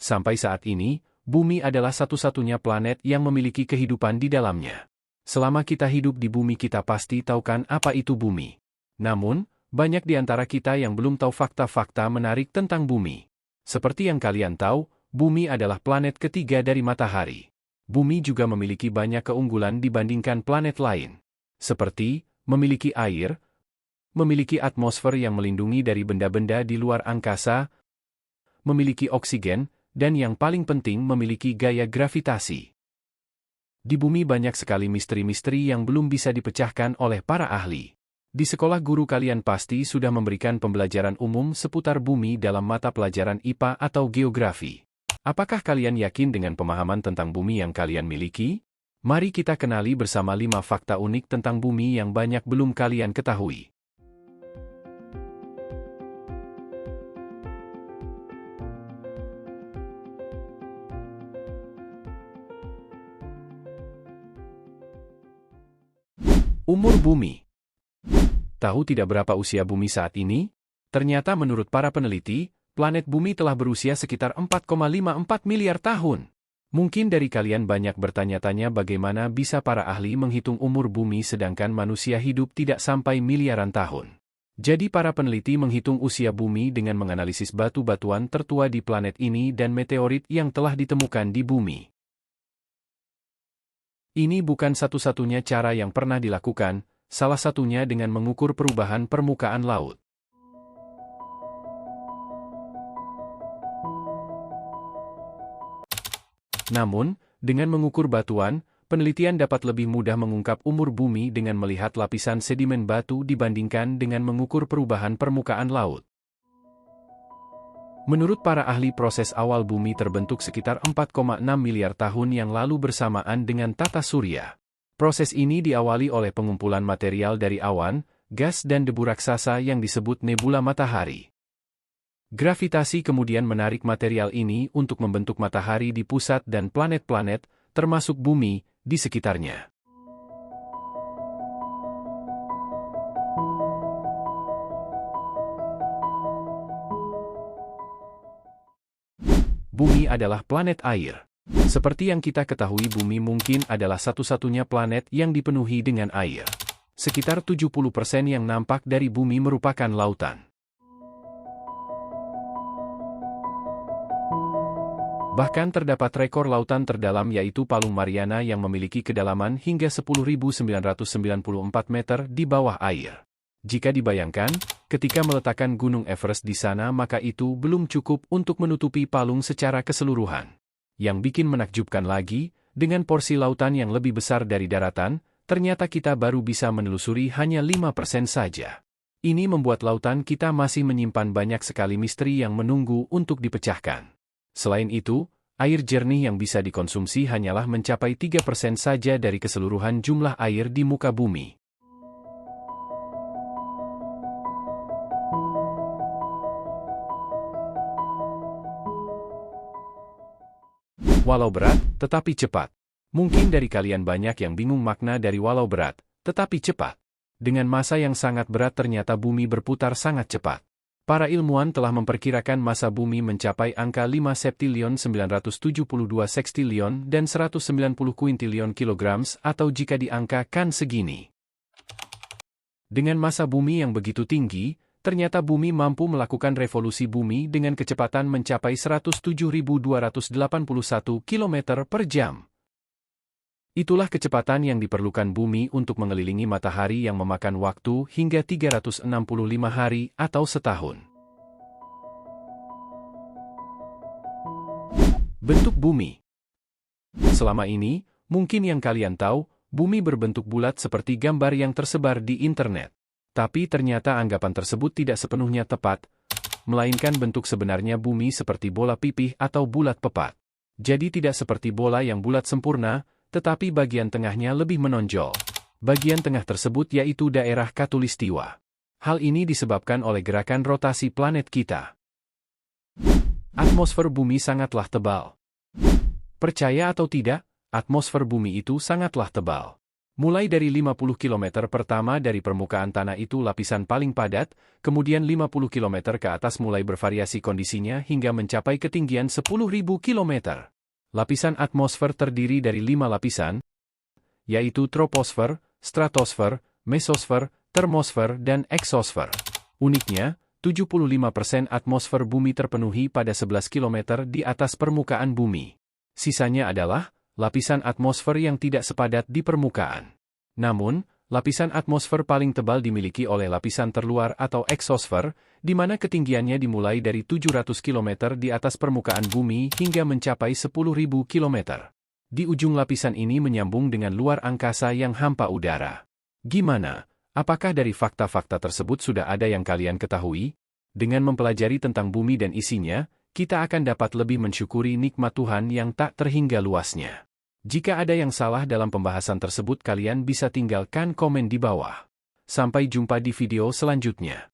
Sampai saat ini, Bumi adalah satu-satunya planet yang memiliki kehidupan di dalamnya. Selama kita hidup di bumi kita pasti tahu kan apa itu bumi. Namun, banyak di antara kita yang belum tahu fakta-fakta menarik tentang bumi. Seperti yang kalian tahu, bumi adalah planet ketiga dari matahari. Bumi juga memiliki banyak keunggulan dibandingkan planet lain. Seperti, memiliki air, memiliki atmosfer yang melindungi dari benda-benda di luar angkasa, memiliki oksigen, dan yang paling penting memiliki gaya gravitasi. Di bumi banyak sekali misteri-misteri yang belum bisa dipecahkan oleh para ahli. Di sekolah guru kalian pasti sudah memberikan pembelajaran umum seputar bumi dalam mata pelajaran IPA atau geografi. Apakah kalian yakin dengan pemahaman tentang bumi yang kalian miliki? Mari kita kenali bersama 5 fakta unik tentang bumi yang banyak belum kalian ketahui. Umur bumi. Tahu tidak berapa usia bumi saat ini? Ternyata menurut para peneliti, planet bumi telah berusia sekitar 4,54 miliar tahun. Mungkin dari kalian banyak bertanya-tanya bagaimana bisa para ahli menghitung umur bumi sedangkan manusia hidup tidak sampai miliaran tahun. Jadi para peneliti menghitung usia bumi dengan menganalisis batu-batuan tertua di planet ini dan meteorit yang telah ditemukan di bumi. Ini bukan satu-satunya cara yang pernah dilakukan, salah satunya dengan mengukur perubahan permukaan laut. Namun, dengan mengukur batuan, penelitian dapat lebih mudah mengungkap umur bumi dengan melihat lapisan sedimen batu dibandingkan dengan mengukur perubahan permukaan laut. Menurut para ahli, proses awal bumi terbentuk sekitar 4,6 miliar tahun yang lalu bersamaan dengan tata surya. Proses ini diawali oleh pengumpulan material dari awan, gas dan debu raksasa yang disebut nebula matahari. Gravitasi kemudian menarik material ini untuk membentuk matahari di pusat dan planet-planet, termasuk bumi, di sekitarnya. Bumi adalah planet air. Seperti yang kita ketahui, bumi mungkin adalah satu-satunya planet yang dipenuhi dengan air. Sekitar 70% yang nampak dari bumi merupakan lautan. Bahkan terdapat rekor lautan terdalam yaitu Palung Mariana yang memiliki kedalaman hingga 10.994 meter di bawah air. Jika dibayangkan, ketika meletakkan Gunung Everest di sana maka itu belum cukup untuk menutupi palung secara keseluruhan. Yang bikin menakjubkan lagi, dengan porsi lautan yang lebih besar dari daratan, ternyata kita baru bisa menelusuri hanya 5% saja. Ini membuat lautan kita masih menyimpan banyak sekali misteri yang menunggu untuk dipecahkan. Selain itu, air jernih yang bisa dikonsumsi hanyalah mencapai 3% saja dari keseluruhan jumlah air di muka bumi. Walau berat, tetapi cepat. Mungkin dari kalian banyak yang bingung makna dari walau berat, tetapi cepat. Dengan massa yang sangat berat ternyata bumi berputar sangat cepat. Para ilmuwan telah memperkirakan massa bumi mencapai angka 5 septilion 972 sextilion dan 190 kuintilion kilograms atau jika diangkakan segini. Dengan massa bumi yang begitu tinggi, ternyata bumi mampu melakukan revolusi bumi dengan kecepatan mencapai 107.281 km per jam. Itulah kecepatan yang diperlukan bumi untuk mengelilingi matahari yang memakan waktu hingga 365 hari atau setahun. Bentuk bumi. Selama ini, mungkin yang kalian tahu, bumi berbentuk bulat seperti gambar yang tersebar di internet. Tapi ternyata anggapan tersebut tidak sepenuhnya tepat, melainkan bentuk sebenarnya bumi seperti bola pipih atau bulat pepat. Jadi tidak seperti bola yang bulat sempurna, tetapi bagian tengahnya lebih menonjol. Bagian tengah tersebut yaitu daerah khatulistiwa. Hal ini disebabkan oleh gerakan rotasi planet kita. Atmosfer bumi sangatlah tebal. Percaya atau tidak, atmosfer bumi itu sangatlah tebal. Mulai dari 50 km pertama dari permukaan tanah itu lapisan paling padat, kemudian 50 km ke atas mulai bervariasi kondisinya hingga mencapai ketinggian 10.000 km. Lapisan atmosfer terdiri dari 5 lapisan, yaitu troposfer, stratosfer, mesosfer, termosfer, dan eksosfer. Uniknya, 75% atmosfer bumi terpenuhi pada 11 km di atas permukaan bumi. Sisanya adalah lapisan atmosfer yang tidak sepadat di permukaan. Namun, lapisan atmosfer paling tebal dimiliki oleh lapisan terluar atau eksosfer, di mana ketinggiannya dimulai dari 700 km di atas permukaan bumi hingga mencapai 10.000 km. Di ujung lapisan ini menyambung dengan luar angkasa yang hampa udara. Gimana? Apakah dari fakta-fakta tersebut sudah ada yang kalian ketahui? Dengan mempelajari tentang bumi dan isinya, kita akan dapat lebih mensyukuri nikmat Tuhan yang tak terhingga luasnya. Jika ada yang salah dalam pembahasan tersebut, kalian bisa tinggalkan komen di bawah. Sampai jumpa di video selanjutnya.